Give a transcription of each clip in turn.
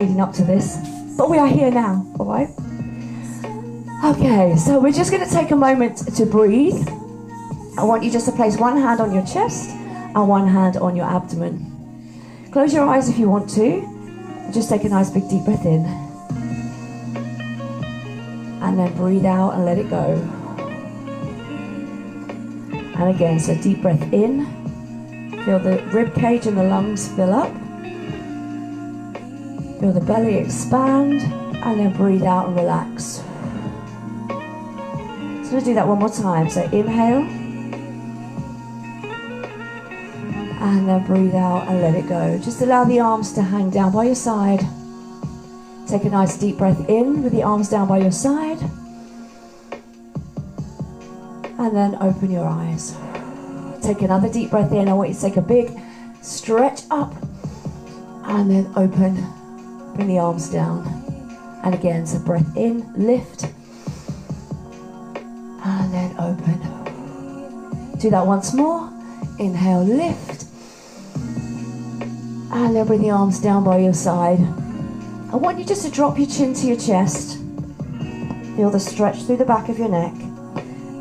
leading up to this, but we are here now, all right? Okay, so we're just going to take a moment to breathe. I want you just to place one hand on your chest and one hand on your abdomen. Close your eyes if you want to. Just take a nice big deep breath in. And then breathe out and let it go. And again, so deep breath in. Feel the rib cage and the lungs fill up. Feel the belly expand, and then breathe out and relax. So we'll do that one more time. So inhale, and then breathe out and let it go. Just allow the arms to hang down by your side. Take a nice deep breath in with the arms down by your side, and then open your eyes. Take another deep breath in. I want you to take a big stretch up, and then open. Bring the arms down. And again, so breath in, lift, and then open. Do that once more. Inhale, lift, and then bring the arms down by your side. I want you just to drop your chin to your chest. Feel the stretch through the back of your neck,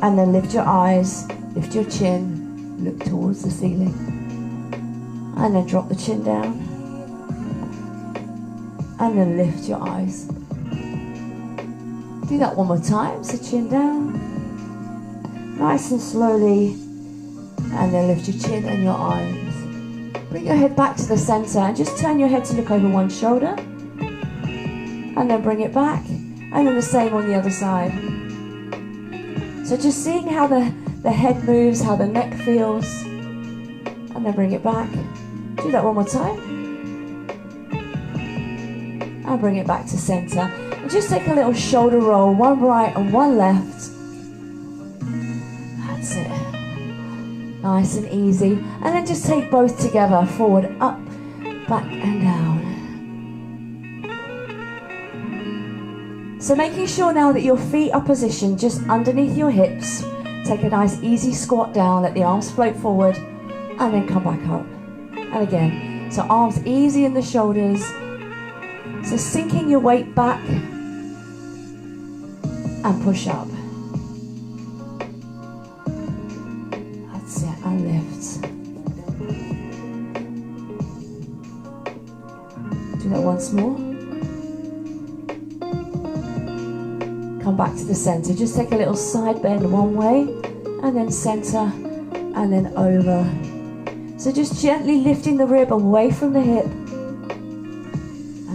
and then lift your eyes, lift your chin, look towards the ceiling, and then drop the chin down. And then lift your eyes. Do that one more time. So chin down. Nice and slowly. And then lift your chin and your eyes. Bring your head back to the center and just turn your head to look over one shoulder. And then bring it back. And then the same on the other side. So just seeing how the head moves, how the neck feels. And then bring it back. Do that one more time. And bring it back to center. And just take a little shoulder roll, one right and one left. That's it. Nice and easy. And then just take both together, forward, up, back and down. So making sure now that your feet are positioned just underneath your hips. Take a nice easy squat down, let the arms float forward, and then come back up. And again, so arms easy in the shoulders. So sinking your weight back and push up. That's it, and lift. Do that once more. Come back to the center. Just take a little side bend one way, and then center, and then over. So just gently lifting the rib away from the hip.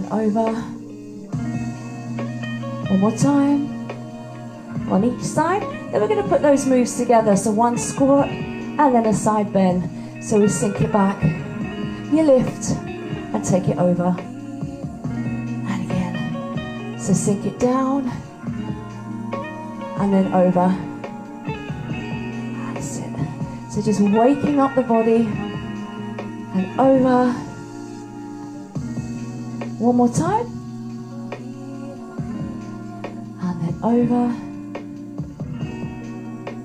Over. One more time. On each side. Then we're going to put those moves together. So one squat and then a side bend. So we sink it back. You lift and take it over. And again. So sink it down and then over. That's it. So just waking up the body and over. One more time. And then over.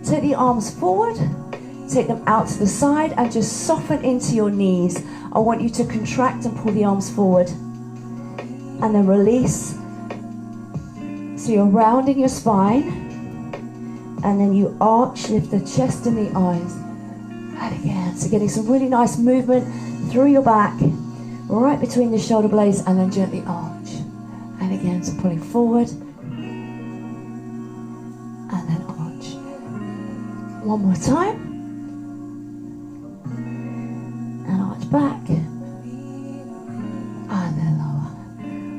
Take the arms forward. Take them out to the side and just soften into your knees. I want you to contract and pull the arms forward. And then release. So you're rounding your spine. And then you arch, lift the chest and the eyes. And again, so getting some really nice movement through your back. Right between the shoulder blades, and then gently arch. And again, so pulling forward. And then arch. One more time. And arch back. And then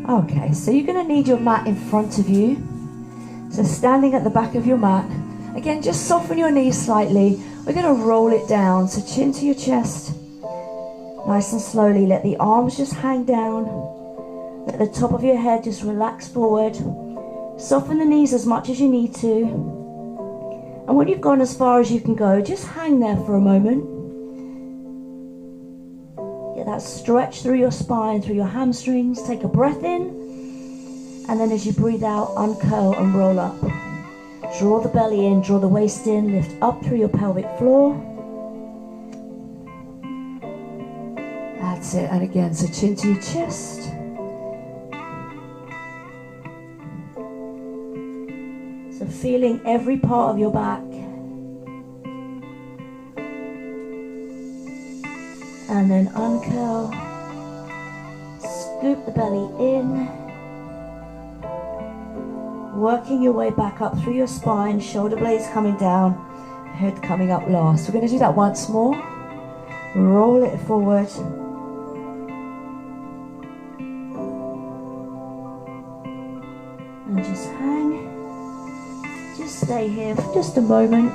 lower. Okay, so you're going to need your mat in front of you. So standing at the back of your mat. Again, just soften your knees slightly. We're going to roll it down. So chin to your chest. Nice and slowly, let the arms just hang down. Let the top of your head just relax forward. Soften the knees as much as you need to. And when you've gone as far as you can go, just hang there for a moment. Get that stretch through your spine, through your hamstrings. Take a breath in. And then as you breathe out, uncurl and roll up. Draw the belly in, draw the waist in, lift up through your pelvic floor. That's it, and again, so chin to your chest. So feeling every part of your back. And then uncurl. Scoop the belly in. Working your way back up through your spine, shoulder blades coming down, head coming up last. We're going to do that once more. Roll it forward. And just hang. Just stay here for just a moment.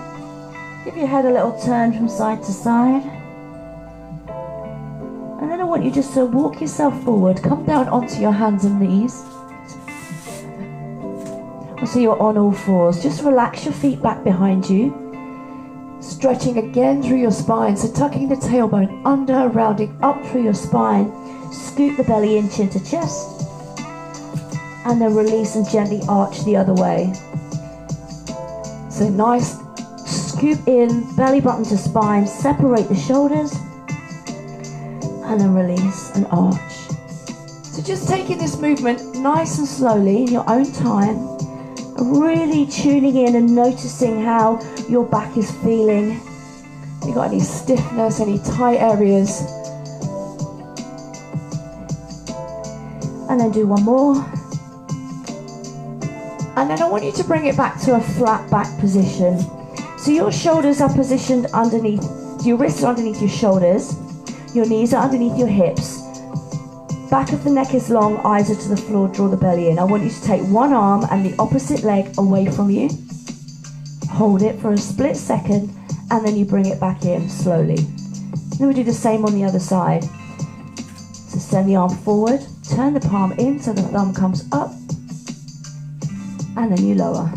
Give your head a little turn from side to side. And then I want you just to walk yourself forward. Come down onto your hands and knees. So you're on all fours. Just relax your feet back behind you. Stretching again through your spine. So tucking the tailbone under, rounding up through your spine. Scoop the belly in, chin to chest. And then release and gently arch the other way. So nice scoop in, belly button to spine. Separate the shoulders. And then release and arch. So just taking this movement nice and slowly in your own time. Really tuning in and noticing how your back is feeling. If you've got any stiffness, any tight areas. And then do one more. And then I want you to bring it back to a flat back position. So your shoulders are positioned underneath, your wrists are underneath your shoulders. Your knees are underneath your hips. Back of the neck is long, eyes are to the floor, draw the belly in. I want you to take one arm and the opposite leg away from you. Hold it for a split second, and then you bring it back in slowly. Then we do the same on the other side. So send the arm forward, turn the palm in so the thumb comes up, and then you lower.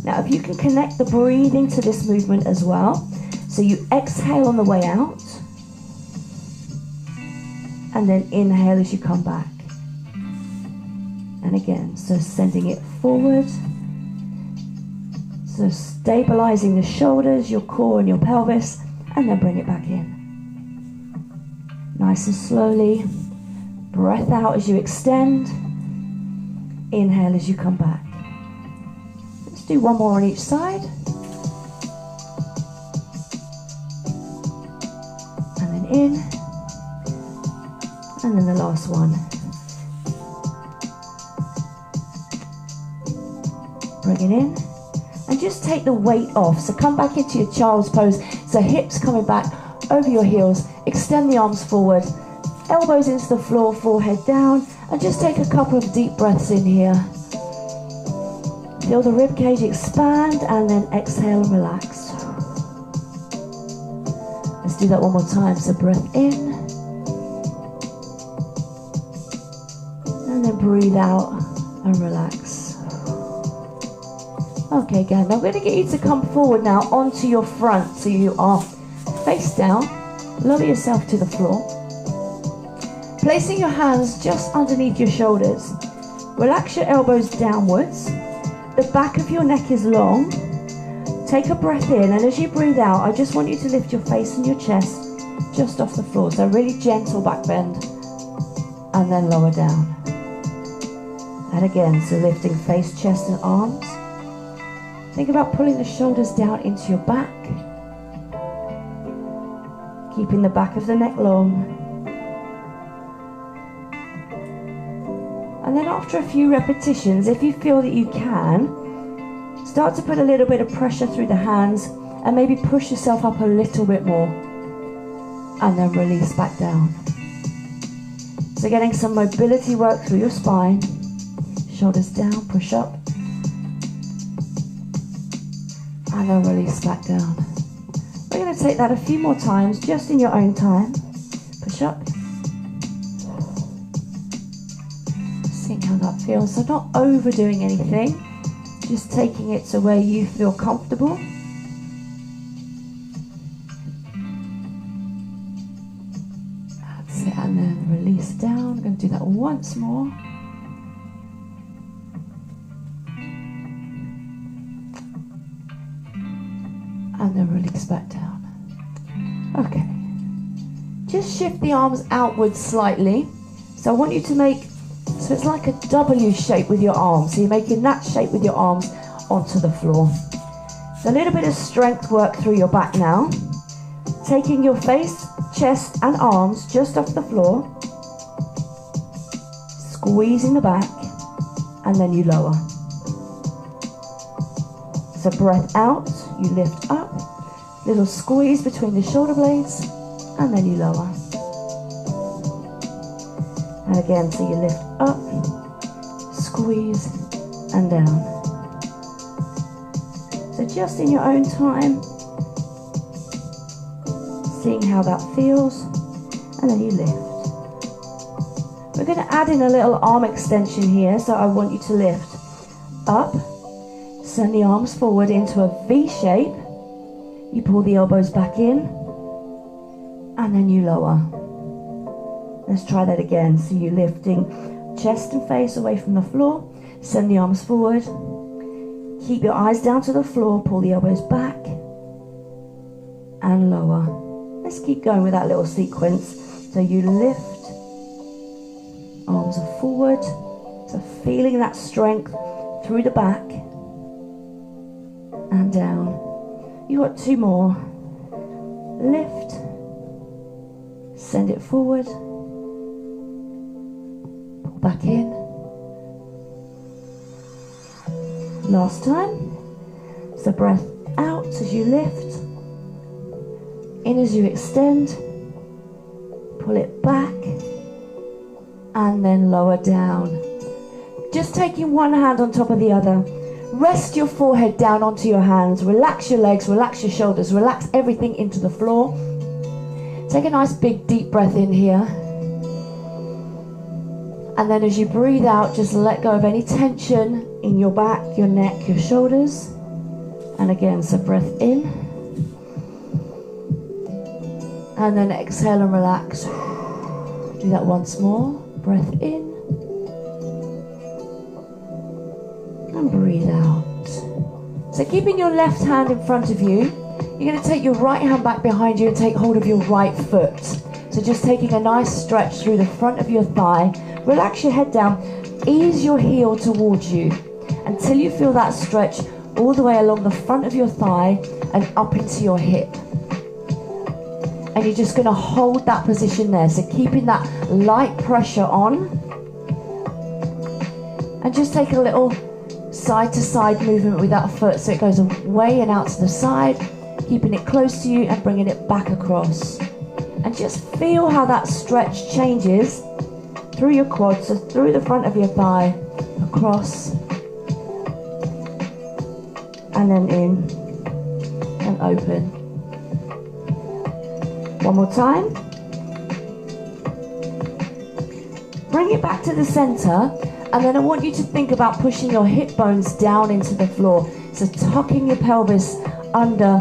Now if you can connect the breathing to this movement as well, so you exhale on the way out, and then inhale as you come back. And again, so sending it forward. So stabilizing the shoulders, your core and your pelvis, and then bring it back in. Nice and slowly. Breath out as you extend. Inhale as you come back. Let's do one more on each side. And then in. And then the last one. Bring it in. And just take the weight off. So come back into your child's pose. So hips coming back over your heels. Extend the arms forward. Elbows into the floor, forehead down. And just take a couple of deep breaths in here. Feel the rib cage expand and then exhale and relax. Let's do that one more time. So breath in. And then breathe out and relax. Okay, again, I'm going to get you to come forward now onto your front. So you are face down. Lower yourself to the floor. Placing your hands just underneath your shoulders. Relax your elbows downwards. The back of your neck is long. Take a breath in, and as you breathe out, I just want you to lift your face and your chest just off the floor. So really gentle back bend. And then lower down. And again, so lifting face, chest and arms. Think about pulling the shoulders down into your back. Keeping the back of the neck long. And then after a few repetitions, if you feel that you can, start to put a little bit of pressure through the hands and maybe push yourself up a little bit more. And then release back down. So getting some mobility work through your spine. Shoulders down, push up. And then release back down. We're going to take that a few more times, just in your own time. Push up. Seeing how that feels. So not overdoing anything, just taking it to where you feel comfortable. That's it, and then release down. I'm going to do that once more. And then release back down. Okay. Just shift the arms outwards slightly. So I want you to make, so it's like a W shape with your arms. So you're making that shape with your arms onto the floor. So a little bit of strength work through your back now. Taking your face, chest and arms just off the floor. Squeezing the back, and then you lower. So breath out, you lift up. Little squeeze between the shoulder blades, and then you lower. And again, so you lift up, squeeze, and down. So just in your own time, seeing how that feels, and then you lift. We're going to add in a little arm extension here, so I want you to lift up, send the arms forward into a V shape. You pull the elbows back in, and then you lower. Let's try that again. So you're lifting chest and face away from the floor, send the arms forward, keep your eyes down to the floor, pull the elbows back, and lower. Let's keep going with that little sequence. So you lift, arms are forward, so feeling that strength through the back, and down. You got two more. Lift, send it forward, pull back in. Last time. So breath out as you lift, in as you extend, pull it back, and then lower down. Just taking one hand on top of the other. Rest your forehead down onto your hands. Relax your legs, relax your shoulders, relax everything into the floor. Take a nice big deep breath in here. And then as you breathe out, just let go of any tension in your back, your neck, your shoulders. And again, so breath in. And then exhale and relax. Do that once more. Breath in. And breathe out. So keeping your left hand in front of you, you're going to take your right hand back behind you and take hold of your right foot. So just taking a nice stretch through the front of your thigh. Relax your head down. Ease your heel towards you until you feel that stretch all the way along the front of your thigh and up into your hip. And you're just going to hold that position there. So keeping that light pressure on. And just take a little side to side movement with that foot so it goes away and out to the side, keeping it close to you and bringing it back across. And just feel how that stretch changes through your quads, so through the front of your thigh, across, and then in and open. One more time. Bring it back to the center. And then I want you to think about pushing your hip bones down into the floor. So tucking your pelvis under,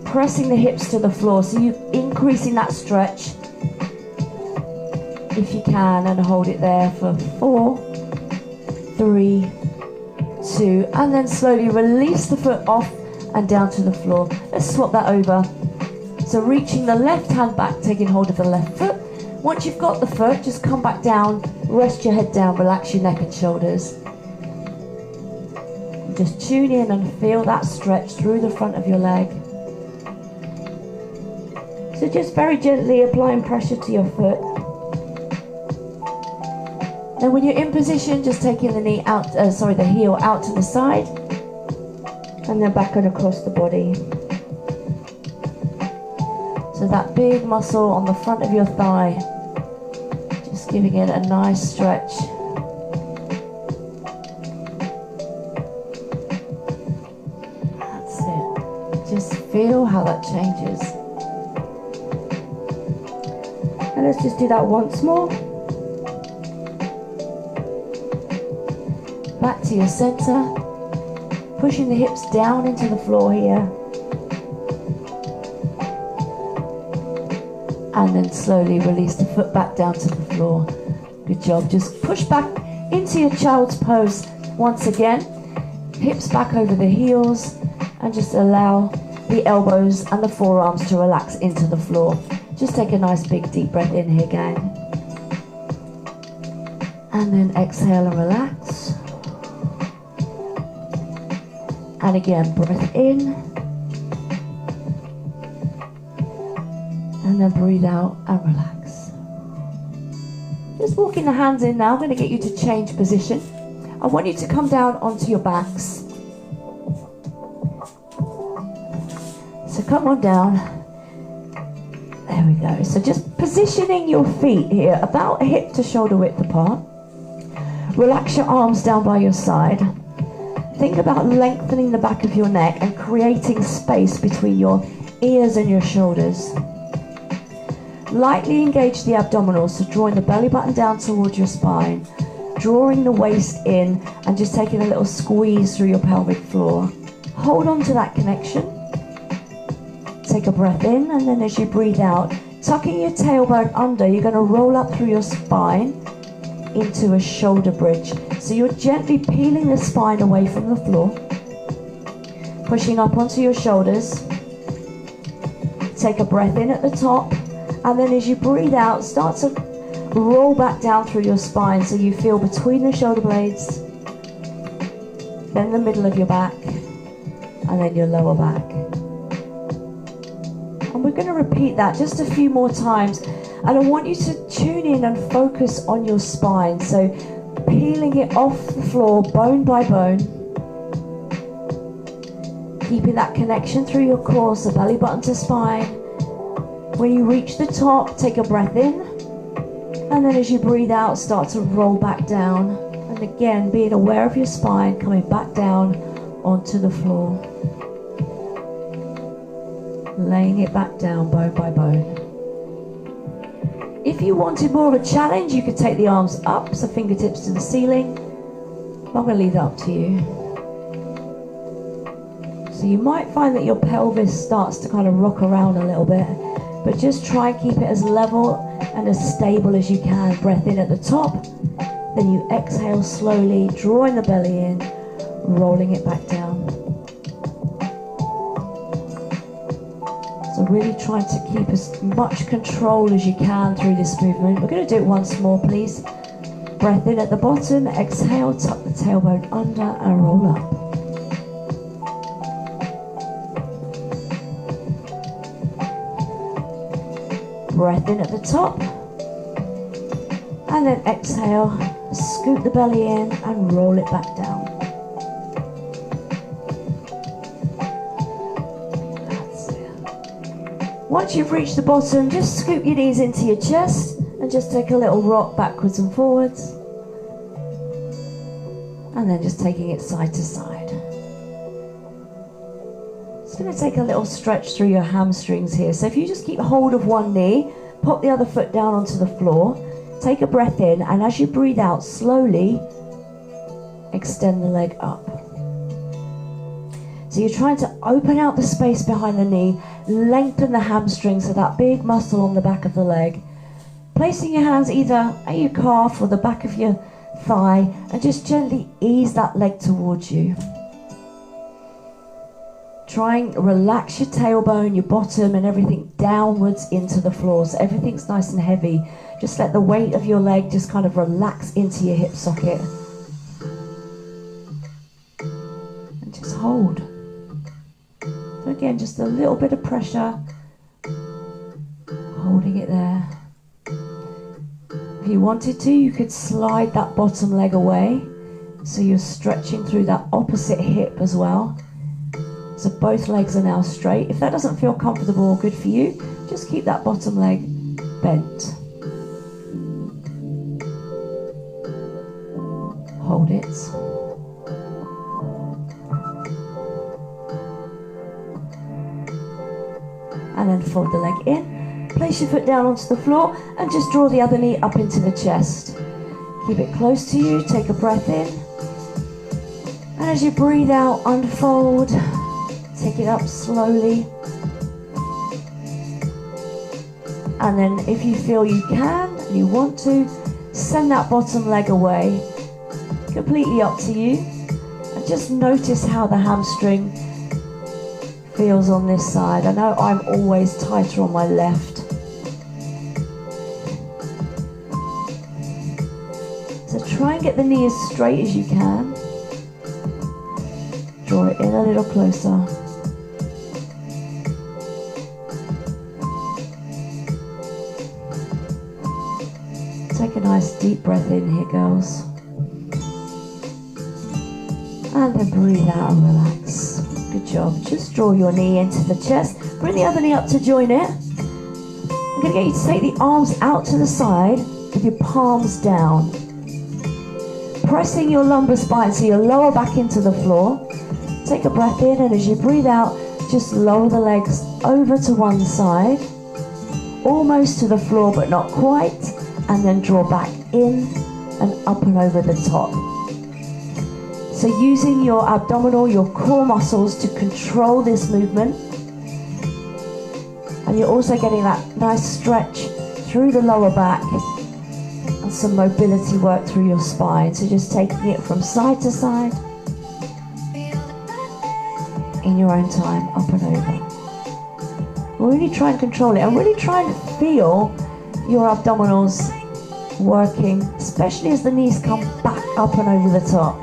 pressing the hips to the floor. So you're increasing that stretch, if you can, and hold it there for 4, 3, 2, and then slowly release the foot off and down to the floor. Let's swap that over. So reaching the left hand back, taking hold of the left foot. Once you've got the foot, just come back down, rest your head down, relax your neck and shoulders. And just tune in and feel that stretch through the front of your leg. So just very gently applying pressure to your foot. Then when you're in position, just taking the knee out, the heel out to the side, and then back and across the body. So that big muscle on the front of your thigh, just giving it a nice stretch. That's it. Just feel how that changes. And let's just do that once more. Back to your center, pushing the hips down into the floor here. And then slowly release the foot back down to the floor. Good job. Just push back into your child's pose once again. Hips back over the heels, and just allow the elbows and the forearms to relax into the floor. Just take a nice big deep breath in here, gang. And then exhale and relax. And again, breath in. And then breathe out and relax. Just walking the hands in now. I'm going to get you to change position. I want you to come down onto your backs. So come on down. There we go. So just positioning your feet here about hip to shoulder width apart. Relax your arms down by your side. Think about lengthening the back of your neck and creating space between your ears and your shoulders. Lightly engage the abdominals, so drawing the belly button down towards your spine, drawing the waist in, and just taking a little squeeze through your pelvic floor. Hold on to that connection. Take a breath in, and then as you breathe out, tucking your tailbone under, you're going to roll up through your spine into a shoulder bridge. So you're gently peeling the spine away from the floor, pushing up onto your shoulders. Take a breath in at the top. And then as you breathe out, start to roll back down through your spine so you feel between the shoulder blades, then the middle of your back, and then your lower back. And we're going to repeat that just a few more times. And I want you to tune in and focus on your spine. So peeling it off the floor, bone by bone. Keeping that connection through your core, so belly button to spine. When you reach the top, take a breath in, and then as you breathe out, start to roll back down. And again, being aware of your spine, coming back down onto the floor. Laying it back down, bone by bone. If you wanted more of a challenge, you could take the arms up, so fingertips to the ceiling. But I'm going to leave that up to you. So you might find that your pelvis starts to kind of rock around a little bit. But just try and keep it as level and as stable as you can. Breath in at the top, then you exhale slowly, drawing the belly in, rolling it back down. So really trying to keep as much control as you can through this movement. We're going to do it once more, please. Breath in at the bottom, exhale, tuck the tailbone under and roll up. Breath in at the top, and then exhale, scoot the belly in and roll it back down. That's it. Once you've reached the bottom, just scoop your knees into your chest and just take a little rock backwards and forwards, and then just taking it side to side. It's going to take a little stretch through your hamstrings here. So if you just keep hold of one knee, pop the other foot down onto the floor, take a breath in, and as you breathe out, slowly extend the leg up. So you're trying to open out the space behind the knee, lengthen the hamstrings, so that big muscle on the back of the leg. Placing your hands either at your calf or the back of your thigh, and just gently ease that leg towards you. Try and relax your tailbone, your bottom, and everything downwards into the floor. So everything's nice and heavy. Just let the weight of your leg just kind of relax into your hip socket. And just hold. So again, just a little bit of pressure. Holding it there. If you wanted to, you could slide that bottom leg away. So you're stretching through that opposite hip as well. So both legs are now straight. If that doesn't feel comfortable or good for you, just keep that bottom leg bent. Hold it. And then fold the leg in. Place your foot down onto the floor and just draw the other knee up into the chest. Keep it close to you. Take a breath in. And as you breathe out, unfold. Take it up slowly. And then if you feel you can, and you want to, send that bottom leg away. Completely up to you. And just notice how the hamstring feels on this side. I know I'm always tighter on my left. So try and get the knee as straight as you can. Draw it in a little closer. Take a nice deep breath in here, girls. And then breathe out and relax. Good job. Just draw your knee into the chest. Bring the other knee up to join it. I'm going to get you to take the arms out to the side with your palms down. Pressing your lumbar spine so your lower back into the floor. Take a breath in, and as you breathe out, just lower the legs over to one side. Almost to the floor, but not quite. And then draw back in and up and over the top. So using your abdominal, your core muscles to control this movement. And you're also getting that nice stretch through the lower back and some mobility work through your spine. So just taking it from side to side in your own time, up and over. Really try and control it, and really try and feel your abdominals working, especially as the knees come back up and over the top.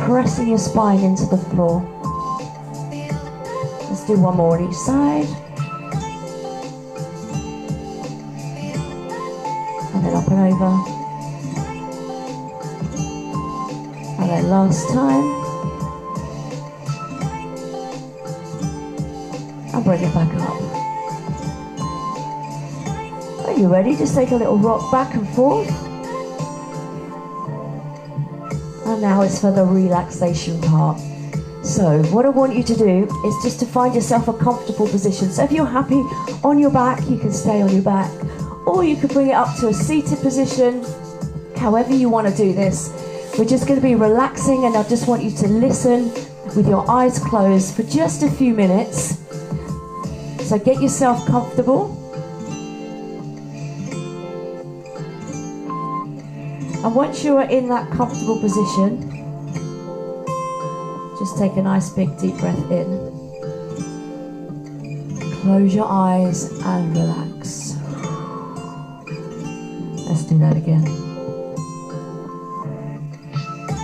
Pressing your spine into the floor. Let's do one more on each side. And then up and over. And then last time. And bring it back up. Are you ready? Just take a little rock back and forth. And now it's for the relaxation part. So what I want you to do is just to find yourself a comfortable position. So if you're happy on your back, you can stay on your back. Or you could bring it up to a seated position. However you want to do this. We're just going to be relaxing, and I just want you to listen with your eyes closed for just a few minutes. So get yourself comfortable. And once you are in that comfortable position, just take a nice big deep breath in. Close your eyes and relax. Let's do that again.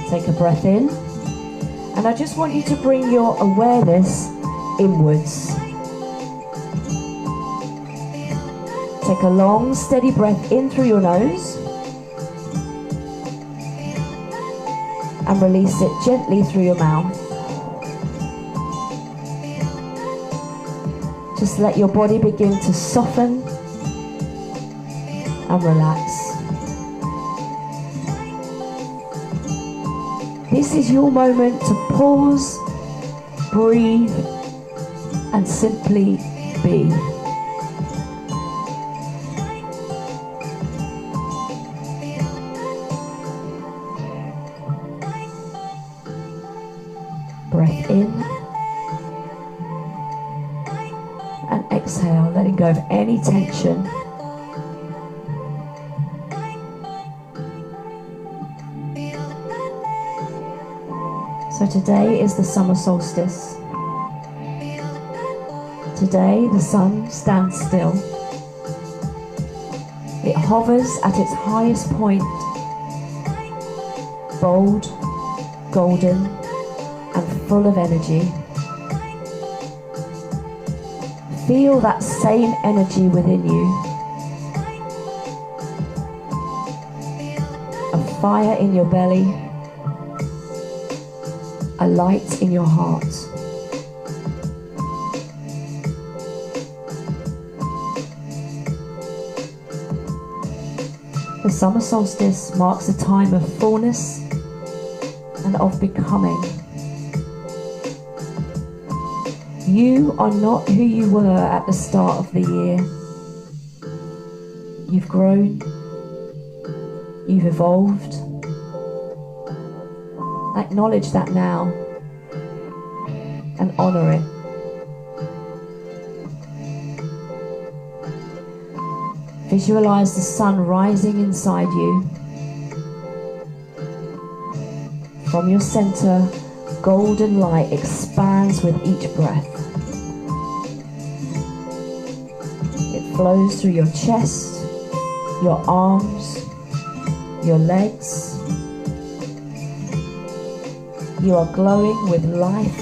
Take a breath in. And I just want you to bring your awareness inwards. Take a long, steady breath in through your nose. And release it gently through your mouth. Just let your body begin to soften and relax. This is your moment to pause, breathe, and simply be. Breath in and exhale, letting go of any tension. So today is the summer solstice. Today the sun stands still. It hovers at its highest point, bold, golden, and full of energy. Feel that same energy within you. A fire in your belly, a light in your heart. The summer solstice marks a time of fullness and of becoming. You are not who you were at the start of the year. You've grown. You've evolved. Acknowledge that now and honor it. Visualize the sun rising inside you. From your center, golden light expands with each breath. It flows through your chest, your arms, your legs, You are glowing with life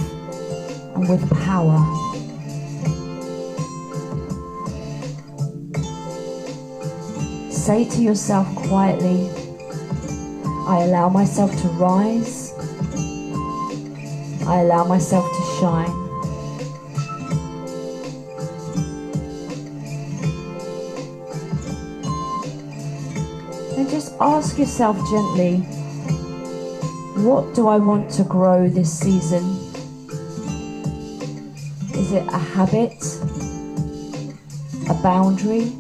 and with power. Say to yourself quietly, I allow myself to rise. I allow myself to shine. And just ask yourself gently, what do I want to grow this season? Is it a habit? A boundary?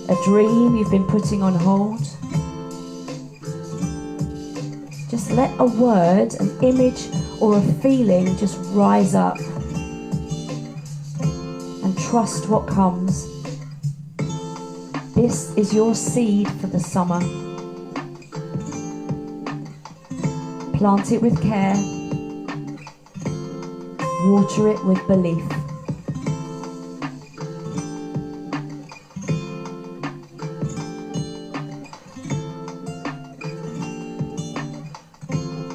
A dream you've been putting on hold? Just let a word, an image, or a feeling just rise up and trust what comes. This is your seed for the summer. Plant it with care. Water it with belief.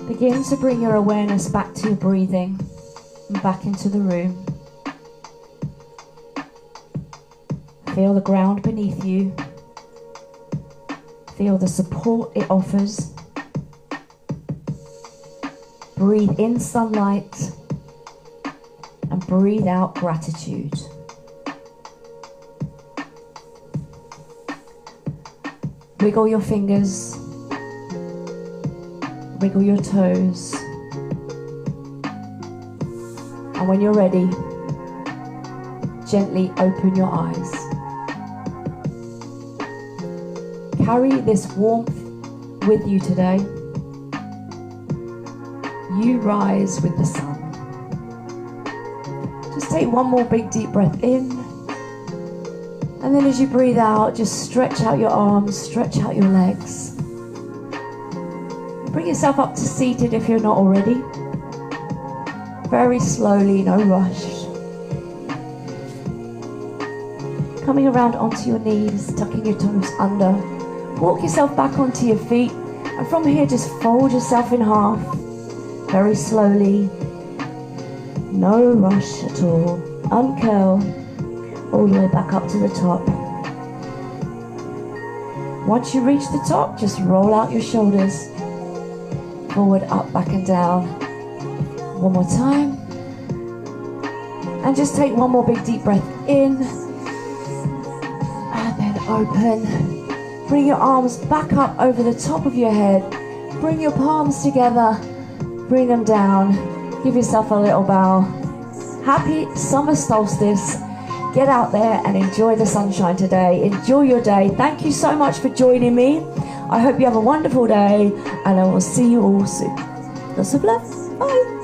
Begin to bring your awareness back to your breathing and back into the room. Feel the ground beneath you. Feel the support it offers. Breathe in sunlight and breathe out gratitude. Wiggle your fingers. Wiggle your toes. And when you're ready, gently open your eyes. Carry this warmth with you today. You rise with the sun. Just take one more big deep breath in. And then as you breathe out, just stretch out your arms, stretch out your legs. Bring yourself up to seated if you're not already. Very slowly, no rush. Coming around onto your knees, tucking your toes under. Walk yourself back onto your feet. And from here, just fold yourself in half. Very slowly. No rush at all. Uncurl. All the way back up to the top. Once you reach the top, just roll out your shoulders. Forward, up, back and down. One more time. And just take one more big deep breath in. And then open. Bring your arms back up over the top of your head. Bring your palms together. Bring them down. Give yourself a little bow. Happy summer solstice. Get out there and enjoy the sunshine today. Enjoy your day. Thank you so much for joining me. I hope you have a wonderful day, and I will see you all soon. Lots of love. Bye.